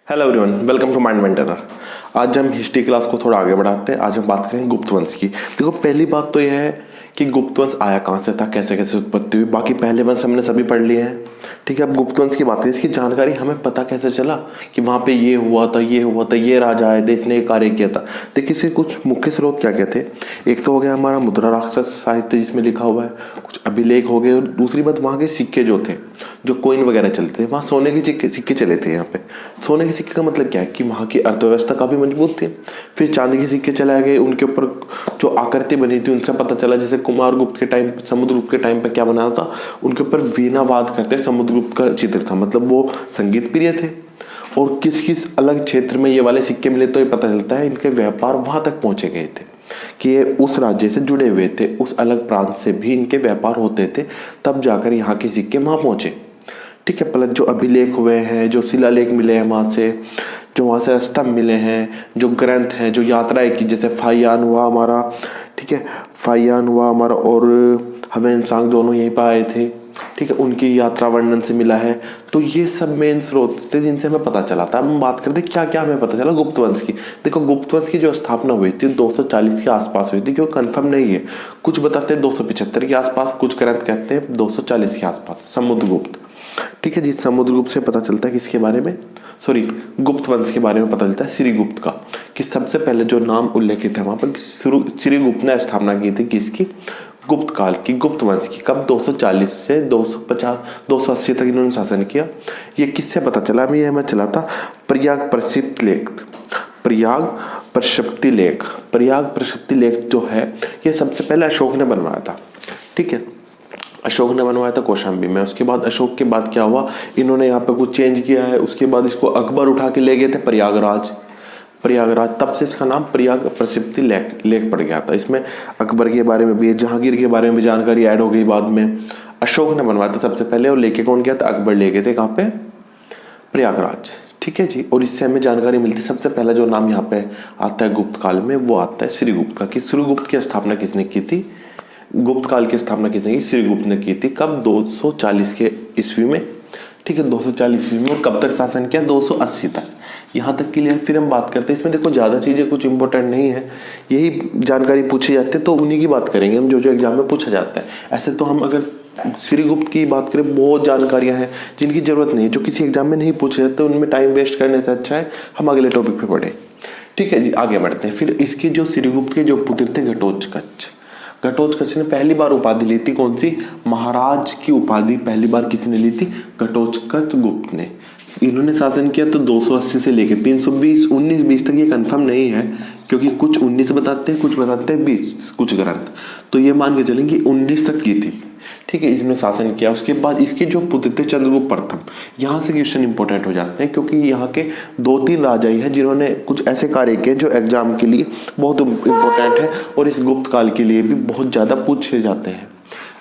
Hello everyone, welcome to Mind Maintainer. आज हम history class को थोड़ा आगे बढ़ाते हैं। आज हम बात करेंगे गुप्त वंश की। देखो, पहली बात तो यह है कि गुप्त वंश आया कहाँ से था, कैसे कैसे उत्पत्ति हुई। बाकी पहले वंश हमने सभी पढ़ लिए हैं, ठीक है। अब गुप्त वंश की बात करें, इसकी जानकारी हमें पता कैसे चला कि वहाँ पे ये हुआ था, ये हुआ था, ये राजा आए थे, इसने ये कार्य किया था। देखिए, इसके कुछ मुख्य स्रोत क्या क्या थे। एक तो हो गया हमारा मुद्रा राक्षस साहित्य जिसमें लिखा हुआ है, कुछ अभिलेख हो गए, और दूसरी बात वहाँ के सिक्के जो थे, जो कोइन वगैरह चलते थे, वहाँ सोने के सिक्के चले थे। यहाँ पे सोने के सिक्के का मतलब क्या है कि वहाँ की अर्थव्यवस्था काफ़ी मजबूत थी। फिर चांदी के सिक्के चलाए गए, उनके ऊपर जो आकृति बनी थी उनसे पता चला, जैसे कुमारगुप्त के टाइम, समुद्रगुप्त के टाइम पे क्या बना था, उनके ऊपर वीणावाद करते समुद्रगुप्त का चित्र था, मतलब वो संगीत प्रिय थे। और किस किस अलग क्षेत्र में ये वाले सिक्के मिले, तो ये पता चलता है इनके व्यापार वहाँ तक पहुँचे गए थे कि ये उस राज्य से जुड़े हुए थे, उस अलग प्रांत से भी इनके व्यापार होते थे, तब जाकर यहाँ के सिक्के वहाँ पहुँचे, ठीक है। प्लस जो अभिलेख हुए हैं, जो शिलालेख मिले हैं वहाँ से, जो वहाँ से स्तंभ मिले हैं, जो ग्रंथ हैं, जो यात्राएं की, जैसे फाहियान हुआ हमारा, ठीक है, फाहियान हुआ हमारा, और ह्वेन-त्सांग दोनों यहीं पर आए थे, ठीक है, उनकी यात्रा वर्णन से मिला है। तो ये सब मेन स्रोत थे जिनसे हमें पता चला था। अब हम बात करते क्या क्या हमें पता चला गुप्त वंश की। देखो, गुप्त वंश की जो स्थापना हुई थी 240 के आसपास हुई थी, क्यों कंफर्म नहीं है। कुछ बताते हैं 275 के आसपास, कुछ ग्रंथ कहते हैं 240 के आसपास, समुद्रगुप्त, ठीक है जी। समुद्रगुप्त से पता चलता है किसके बारे में, सॉरी, गुप्त वंश के बारे में पता चलता है श्रीगुप्त का, कि सबसे पहले जो नाम उल्लेखित है वहां पर श्रीगुप्त ने स्थापना की थी किसकी, गुप्त काल की, गुप्त वंश की। कब, 240 से 250 280 तक इन्होंने शासन किया। ये किससे पता चला, ये हमें चला था प्रयाग प्रक्षिप्त लेख, प्रयाग प्रक्षिप्त लेख, प्रयाग प्रक्षिप्त लेख जो है, ये सबसे पहले अशोक ने बनवाया था, ठीक है। अशोक ने बनवाया था कौशाम्बी में। उसके बाद अशोक के बाद क्या हुआ, इन्होंने यहाँ पे कुछ चेंज किया है। उसके बाद इसको अकबर उठा के ले गए थे प्रयागराज, प्रयागराज, तब से इसका नाम प्रयाग प्रक्षिप्त लेख पड़ गया था। इसमें अकबर के बारे में भी, जहांगीर के बारे में भी जानकारी ऐड हो गई बाद में। अशोक ने बनवाया था सबसे पहले, और लेके कौन गया था, अकबर ले गए थे कहाँ पे, प्रयागराज, ठीक है जी। और इससे हमें जानकारी मिलती है, सबसे पहला जो नाम यहाँ पे आता है गुप्त काल में, वो आता है श्रीगुप्त का, कि श्रीगुप्त की स्थापना किसने की थी, गुप्त काल की स्थापना किसने की, श्रीगुप्त ने की थी। कब, 240 के ईस्वी में, ठीक है, 240 ईस्वी में। और कब तक शासन किया, 280 तक। यहाँ तक क्लियर। फिर हम बात करते हैं, इसमें देखो ज़्यादा चीज़ें कुछ इंपॉर्टेंट नहीं है, यही जानकारी पूछी जाती है तो उन्हीं की बात करेंगे हम, जो जो एग्जाम में पूछा जाता है। ऐसे तो हम अगर श्रीगुप्त की बात करें, बहुत जानकारियाँ हैं जिनकी जरूरत नहीं है, जो किसी एग्जाम में नहीं पूछे जाते, उनमें टाइम वेस्ट करने से अच्छा है हम अगले टॉपिक पे पढ़ें, ठीक है जी। आगे बढ़ते हैं। फिर इसके जो श्रीगुप्त के जो पुत्र थे, घटोत्कच, घटोत्कच ने पहली बार उपाधि ली थी, कौन सी, महाराज की उपाधि पहली बार किसने ली थी, घटोत्कच गुप्त ने। इन्होंने शासन किया तो 280 से लेकर 320, 19-20 तक ये कंफर्म नहीं है, क्योंकि कुछ 19 बताते हैं, कुछ बताते हैं 20, कुछ ग्रंथ। तो ये मान के चलेंगे 19 तक की थी, ठीक है, इसने शासन किया। उसके बाद इसके जो पुत्र थे चंद्रगुप्त प्रथम, यहाँ से क्वेश्चन इंपॉर्टेंट हो जाते हैं, क्योंकि यहाँ के 2-3 राजा ही हैं जिन्होंने कुछ ऐसे कार्य किए जो एग्जाम के लिए बहुत इंपॉर्टेंट है, और इस गुप्त काल के लिए भी बहुत ज़्यादा पूछे जाते हैं।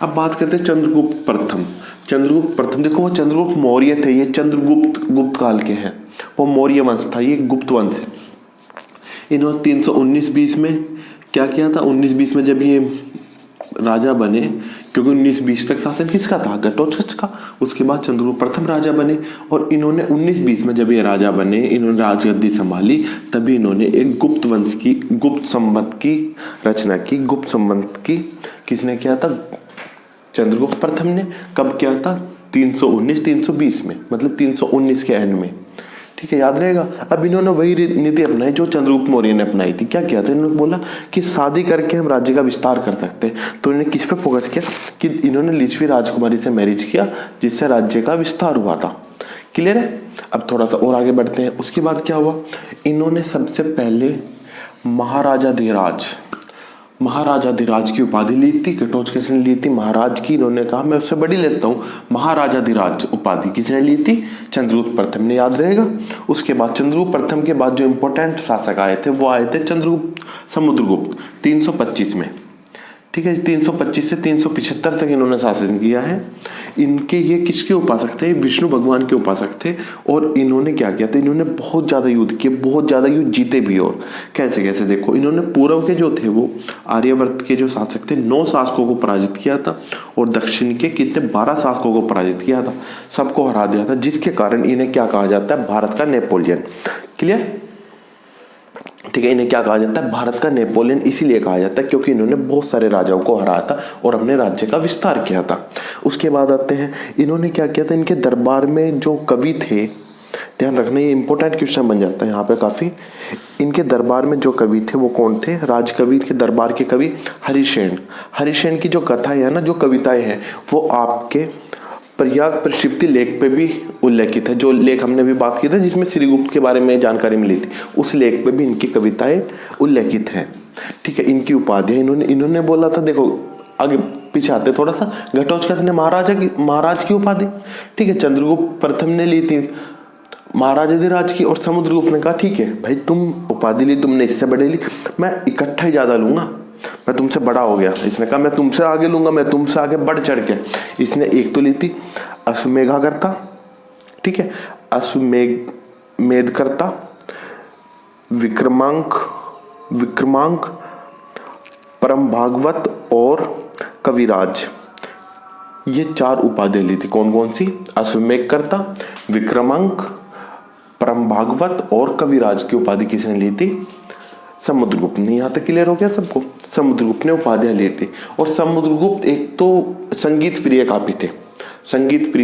अब बात करते हैं चंद्रगुप्त प्रथम। चंद्रगुप्त प्रथम, देखो, वो चंद्रगुप्त मौर्य थे, ये चंद्रगुप्त गुप्त काल के हैं, वो मौर्य वंश था, ये गुप्त वंश है। इन्होंने 319-20 में क्या किया था, 19-20 में जब ये राजा बने, क्योंकि 19-20 तक शासन किसका था, घटोत्कच का। उसके बाद चंद्रगुप्त प्रथम राजा बने, और इन्होंने 19-20 में जब ये राजा बने, इन्होंने राजगद्दी संभाली, तभी इन्होंने एक गुप्त वंश की, गुप्त संवत की रचना की। गुप्त संवत की किसने किया था, चंद्रगुप्त प्रथम ने। कब किया था, 319-320 में, मतलब 319 के एंड में, ठीक है, याद रहेगा। अब इन्होंने वही नीति अपनाई जो चंद्रगुप्त मौर्य ने अपनाई थी। क्या किया था, इन्होंने बोला कि शादी करके हम राज्य का विस्तार कर सकते हैं। तो इन्होंने किस पे फोकस किया, कि इन्होंने लिच्छवी राजकुमारी से मैरिज किया, जिससे राज्य का विस्तार हुआ था। क्लियर है। अब थोड़ा सा और आगे बढ़ते हैं। उसके बाद क्या हुआ, इन्होंने सबसे पहले महाराजाधिराज की उपाधि ली थी, घटोत्कच ने ली थी महाराज की। इन्होंने कहा मैं उससे बड़ी लेता हूँ, महाराजाधिराज उपाधि किसने ली थी, चंद्रगुप्त प्रथम ने, याद रहेगा। उसके बाद चंद्रगुप्त प्रथम के बाद जो इंपॉर्टेंट शासक आए थे, वो आए थे समुद्रगुप्त 325 में, ठीक है, 325 से 375 तक इन्होंने शासन किया है। इनके ये किसके उपासक थे? विष्णु भगवान के उपासक थे। और इन्होंने क्या किया था? इन्होंने बहुत ज्यादा युद्ध किए, बहुत ज्यादा युद्ध जीते भी। और कैसे कैसे देखो, इन्होंने पूर्व के जो थे वो आर्यवर्त के जो शासक थे 9 शासकों को पराजित किया था, और दक्षिण के कितने 12 शासकों को पराजित किया था, सबको हरा दिया था, जिसके कारण इन्हें क्या कहा जाता है? भारत का नेपोलियन। क्लियर? ठीक है, इन्हें क्या कहा जाता है? भारत का नेपोलियन इसीलिए कहा जाता है क्योंकि इन्होंने बहुत सारे राजाओं को हराया था और अपने राज्य का विस्तार किया था। उसके बाद आते हैं, इन्होंने क्या किया था? इनके दरबार में जो कवि थे, ध्यान रखना ये इंपॉर्टेंट क्वेश्चन बन जाता है यहाँ पे काफी। इनके दरबार में जो कवि थे वो कौन थे? राजकवि के दरबार के कवि हरिशेन। हरिशेन की जो कथा है ना, जो कविताएं हैं, वो आपके प्रयाग प्रक्षिप्ति लेख पे भी उल्लेखित है। जो लेख हमने भी बात की थी जिसमें श्रीगुप्त के बारे में जानकारी मिली थी, उस लेख पे भी इनकी कविताएं उल्लेखित हैं। ठीक है, इनकी उपाधियां इन्होंने बोला था, देखो आगे पीछे आते थोड़ा सा। घटोत्कच ने महाराज की उपाधि, ठीक है, चंद्रगुप्त प्रथम ने ली थी महाराजाधिराज की, और समुद्रगुप्त ने कहा ठीक है भाई, तुम उपाधि ली, तुमने इससे बड़े ली, मैं इकट्ठा ही ज्यादा लूंगा, मैं तुमसे बड़ा हो गया। इसने कहा मैं तुमसे आगे लूंगा, मैं तुमसे आगे बढ़ चढ़ के। इसने एक तो ली थी अश्वमेधाकर्ता, ठीक है, अश्वमेधकर्ता, विक्रमांक, परम भागवत और कविराज, ये 4 उपाधियां ली थी। कौन कौन सी? अश्वमेधकर्ता, विक्रमांक, परम भागवत और कविराज की उपाधि किसने ली थी? समुद्रगुप्त ने। यहाँ तक क्लियर हो गया सबको? समुद्रगुप्त ने उपाधियां ली थी। और समुद्रगुप्त एक तो संगीत प्रिय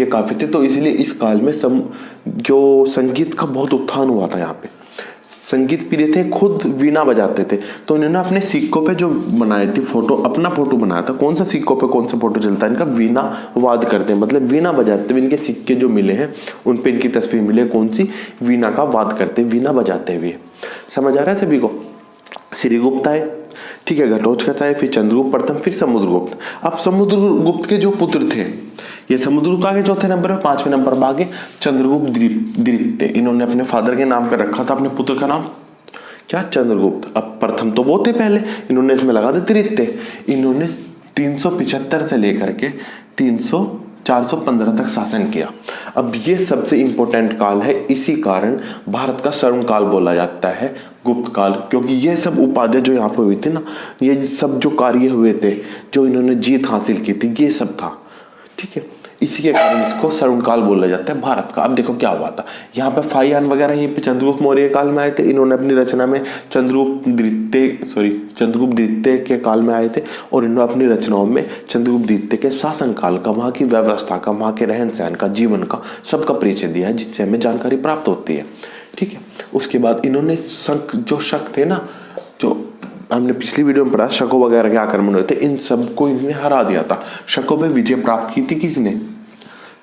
काफी थे, तो इसलिए इस काल में जो संगीत का बहुत उत्थान हुआ था। यहाँ पे संगीत प्रिय थे, खुद वीणा बजाते थे। तो इन्होंने अपने सिक्कों पे जो बनाए थे फोटो, अपना फोटो बनाया था। कौन सा सिक्कों पे कौन सा फोटो चलता है इनका? वीणा वाद करते हैं, मतलब वीणा बजाते हुए इनके सिक्के जो मिले हैं उन पे इनकी तस्वीर मिली है। कौन सी? वीणा का वाद करते, वीणा बजाते हुए। समझ आ रहा है सभी को? श्रीगुप्त आए, ठीक है, घटोत्कच आए, फिर चंद्रगुप्त प्रथम, फिर समुद्रगुप्त। अब समुद्रगुप्त के जो पुत्र थे, ये समुद्रगुप्त आगे चौथे नंबर पे, 5वें नंबर पर आगे चंद्रगुप्त द्वितीय। इन्होंने अपने फादर के नाम पे रखा था अपने पुत्र का नाम क्या? चंद्रगुप्त। अब प्रथम तो वो थे पहले, इन्होंने इसमें लगा दिया तृतीय। इन्होंने 375 से लेकर के 415 तक शासन किया। अब ये सबसे इंपॉर्टेंट काल है, इसी कारण भारत का स्वर्ण काल बोला जाता है, गुप्त काल, क्योंकि ये सब उपाधियां जो यहाँ पे हुई थी ना, ये सब जो कार्य हुए थे, जो इन्होंने जीत हासिल की थी, ये सब था। ठीक है, इसी के कारण इसको स्वर्ण काल बोला जाता है भारत का। अब देखो क्या हुआ था यहाँ पे, फाहियान वगैरह ये पे चंद्रगुप्त मौर्य काल में आए थे। इन्होंने अपनी रचना में चंद्रगुप्त द्वितीय के काल में आए थे, और इन्होंने अपनी रचनाओं में चंद्रगुप्त द्वितीय के शासन काल का, वहां की व्यवस्था का, वहां के रहन सहन का, जीवन का, सबका परिचय दिया है, जिससे हमें जानकारी प्राप्त होती है। ठीक है, उसके बाद इन्होंने जो शक थे ना, जो हमने पिछली वीडियो में पढ़ा, शकों वगैरह के आक्रमण हुए थे, इन सबको इन्होंने हरा दिया था। शकों पे विजय प्राप्त की थी किसने?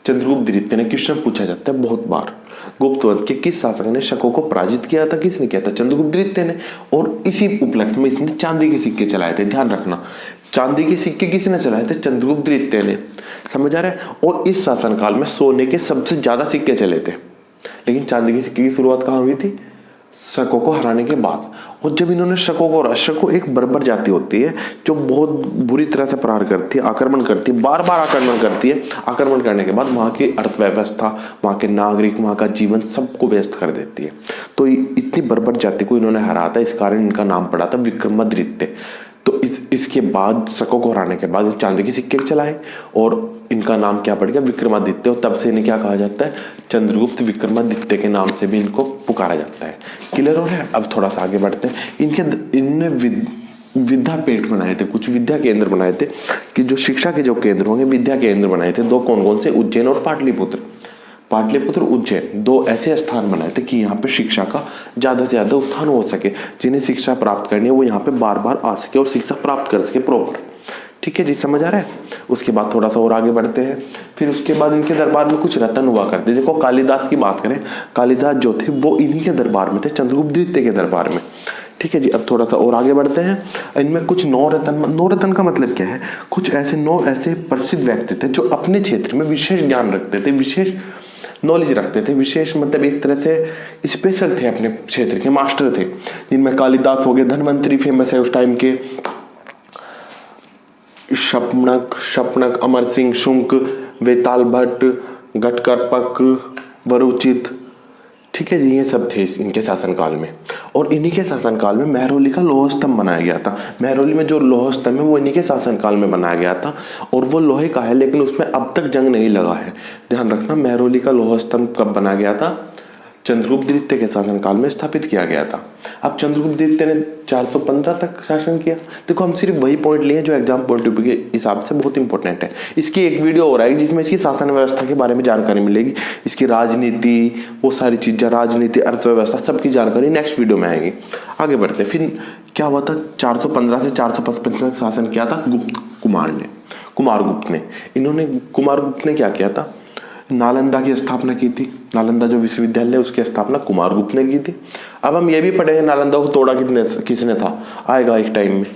चंद्रगुप्त द्वितीय ने। क्वेश्चन पूछा जाता है बहुत बार, गुप्त वंश के किस शासक ने शकों को पराजित किया था? किसने किया था? चंद्रगुप्त द्वितीय ने। और इसी उपलक्ष्य में इसने चांदी के सिक्के चलाए थे। ध्यान रखना, चांदी के सिक्के किसने चलाए थे? चंद्रगुप्त द्वितीय ने। समझ आ रहा है? और इस शासनकाल में सोने के सबसे ज्यादा सिक्के चले थे, लेकिन चांदी के सिक्के की शुरुआत कहाँ हुई थी? शकों को हराने के बाद। और जब इन्होंने शकों एक बर्बर जाति होती है जो बहुत बुरी तरह से प्रहार करती है, आक्रमण करती है, बार बार आक्रमण करती है। आक्रमण करने के बाद वहां की अर्थव्यवस्था, वहां के नागरिक, वहां का जीवन सबको व्यस्त कर देती है। तो इतनी बर्बर जाति को इन्होंने हराया था, इस कारण इनका नाम पड़ा था विक्रमादित्य। तो इसके बाद शकों को हराने के बाद चांदी के सिक्के चलाए और इनका नाम क्या पड़ गया? विक्रमादित्य। और तब से इन्हें क्या कहा जाता है? चंद्रगुप्त विक्रमादित्य के नाम से भी इनको पुकारा जाता है। क्लियर हो रहा है? अब थोड़ा सा आगे बढ़ते हैं। इनने विद्यापीठ बनाए थे, कुछ विद्या केंद्र बनाए थे, कि जो शिक्षा के जो केंद्र होंगे विद्या केंद्र बनाए थे। 2 कौन कौन से? उज्जैन और पाटलिपुत्र, उज्जैन, 2 ऐसे स्थान बनाए थे कि यहाँ पे शिक्षा का ज्यादा से ज्यादा उत्थान हो सके। जिन्हें शिक्षा प्राप्त करनी है वो यहाँ पे बार बार आ सके और शिक्षा प्राप्त कर सके प्रॉपर। ठीक है जी, समझ आ रहा है? उसके बाद थोड़ा सा और आगे बढ़ते हैं। फिर उसके बाद इनके दरबार में कुछ रत्न हुआ करते। देखो कालिदास की बात करें, कालिदास जो थे वो इन्हीं के दरबार में थे, चंद्रगुप्त द्वितीय के दरबार में। ठीक है जी, अब थोड़ा सा और आगे बढ़ते हैं। इनमें कुछ 9 रत्न का मतलब क्या है? कुछ ऐसे 9 ऐसे प्रसिद्ध व्यक्ति थे जो अपने क्षेत्र में विशेष ज्ञान रखते थे, विशेष नॉलेज रखते थे, विशेष मतलब एक तरह से स्पेशल थे, अपने क्षेत्र के मास्टर थे। जिनमें कालिदास हो गए, धन्वंतरी फेमस है उस टाइम के, शपनक, शपनक, अमर सिंह शुंक, वेताल भट्ट, घटकरपक, वरुचित, ठीक है जी, ये सब थे इनके शासनकाल में। और इन्हीं के शासनकाल में महरौली का लौह स्तंभ बनाया गया था। महरौली में जो लौह स्तंभ है वो इन्हीं के शासनकाल में बनाया गया था और वो लोहे का है, लेकिन उसमें अब तक जंग नहीं लगा है। ध्यान रखना, महरौली का लौह स्तंभ कब बनाया गया था? चंद्रगुप्त द्वितीय के शासनकाल में स्थापित किया गया था। अब चंद्रगुप्त द्वितीय ने 415 तक शासन किया। देखो, हम सिर्फ वही पॉइंट लिए जो एग्जाम पॉइंट ऑफ व्यू के हिसाब से बहुत इंपॉर्टेंट है। इसकी एक वीडियो और आएगी जिसमें इसकी शासन व्यवस्था के बारे में जानकारी मिलेगी, इसकी राजनीति, वो सारी चीजें, राजनीति, अर्थव्यवस्था, सबकी जानकारी नेक्स्ट वीडियो में आएगी। आगे बढ़ते, फिर क्या हुआ था? 415 से 455 तक शासन किया था कुमारगुप्त ने। कुमारगुप्त ने क्या किया था? नालंदा की स्थापना की थी। नालंदा जो विश्वविद्यालय है उसकी स्थापना कुमारगुप्त ने की थी। अब हम ये भी पढ़ेंगे नालंदा को तोड़ा किसने था, आएगा एक टाइम में,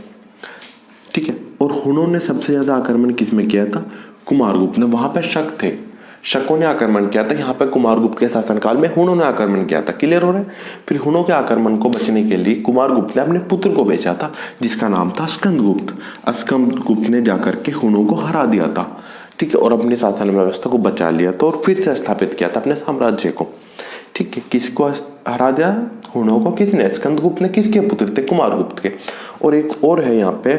ठीक है। और हुनों ने सबसे ज्यादा आक्रमण किसमें किया था? कुमारगुप्त ने। वहां पे शक थे, शकों ने आक्रमण किया था। यहाँ पे कुमारगुप्त के शासनकाल में हुनों ने आक्रमण किया था। क्लियर हो रहा है? फिर हुनों के आक्रमण को बचने के लिए कुमारगुप्त ने अपने पुत्र को भेजा था जिसका नाम था स्कंदगुप्त। स्कंदगुप्त ने जाकर के हुनों को हरा दिया था, ठीक है, और अपनी शासन व्यवस्था को बचा लिया था और फिर से स्थापित किया था अपने साम्राज्य को, ठीक है। किसको हरा दिया? हुनों को। किसने? स्कंदगुप्त ने। किसके पुत्र थे? कुमारगुप्त के। और एक और है यहाँ पे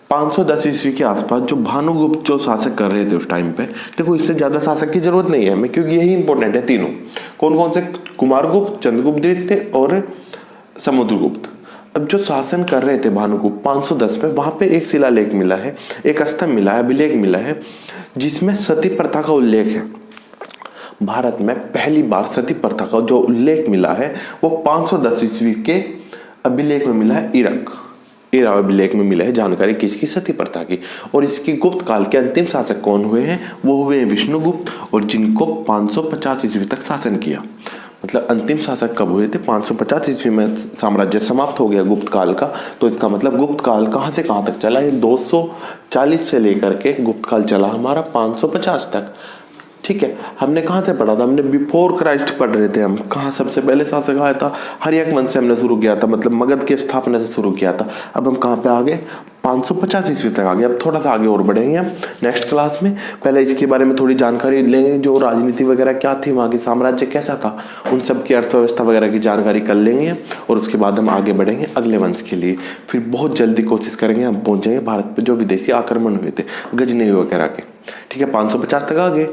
510 ईस्वी के आसपास जो भानुगुप्त जो शासक कर रहे थे उस टाइम पे। देखो, इससे ज्यादा शासक की जरूरत नहीं है हमें, क्योंकि यही इंपॉर्टेंट है तीनों। कौन कौन से? कुमारगुप्त, चंद्रगुप्त द्वितीय और समुद्रगुप्त। अब जो शासन कर रहे थे भानुगुप्त 510 में, वहां पे एक शिलालेख मिला है, एक स्तंभ मिला है, अभिलेख मिला है जिसमें सती प्रथा का उल्लेख है। भारत में पहली बार सती प्रथा का जो उल्लेख मिला है वो 510 ईस्वी के अभिलेख में मिला है। इरा अभिलेख में मिला है जानकारी किसकी? सती प्रथा की। और इसकी गुप्त काल के अंतिम शासक कौन हुए हैं? वो हुए विष्णुगुप्त, और जिनको 550 ईस्वी तक शासन किया। मतलब अंतिम शासक कब हुए थे? 550 ईस्वी में साम्राज्य समाप्त हो गया गुप्त काल का। तो इसका मतलब गुप्त काल कहां से कहां तक चला? ये 240 से लेकर के गुप्त काल चला हमारा 550 तक, ठीक है। हमने कहां से पढ़ा था? हमने बिफोर क्राइस्ट पढ़ रहे थे हम। कहां सबसे पहले शासक आया था? हर्यक से हमने शुरू किया था, मतलब मगध की स्थापना से शुरू किया था। अब हम कहां पे आ गए? 550 ईस्वी तक आ गए। अब थोड़ा सा आगे और बढ़ेंगे हम नेक्स्ट क्लास में। पहले इसके बारे में थोड़ी जानकारी लेंगे, जो राजनीति वगैरह क्या थी, वहां की साम्राज्य कैसा था, उन सब की अर्थव्यवस्था वगैरह की जानकारी कर लेंगे। और उसके बाद हम आगे बढ़ेंगे अगले वंश के लिए। फिर बहुत जल्दी कोशिश करेंगे हम पहुंच जाएंगे भारत पे जो विदेशी आक्रमण हुए थे गजनी वगैरह के, ठीक है। 550 तक आ गए,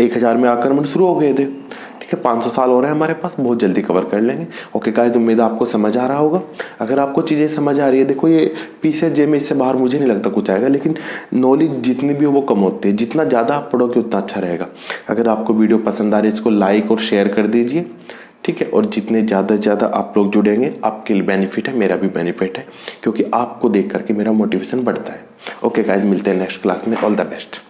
1000 में आक्रमण शुरू हो गए थे, ठीक है। 500 साल हो रहे हैं हमारे पास, बहुत जल्दी कवर कर लेंगे। ओके गाइस, उम्मीद है आपको समझ आ रहा होगा। अगर आपको चीज़ें समझ आ रही है, देखो ये पीछे में इससे बाहर मुझे नहीं लगता कुछ आएगा, लेकिन नॉलेज जितनी भी हो वो कम होती है। जितना ज़्यादा आप पढ़ोगे उतना अच्छा रहेगा। अगर आपको वीडियो पसंद आ रही है इसको लाइक और शेयर कर दीजिए, ठीक है। और जितने ज़्यादा से ज़्यादा आप लोग जुड़ेंगे आपके लिए बेनिफिट है, मेरा भी बेनिफिट है, क्योंकि आपको देख करके मेरा मोटिवेशन बढ़ता है। ओके गाइस, मिलते हैं नेक्स्ट क्लास में। All the best.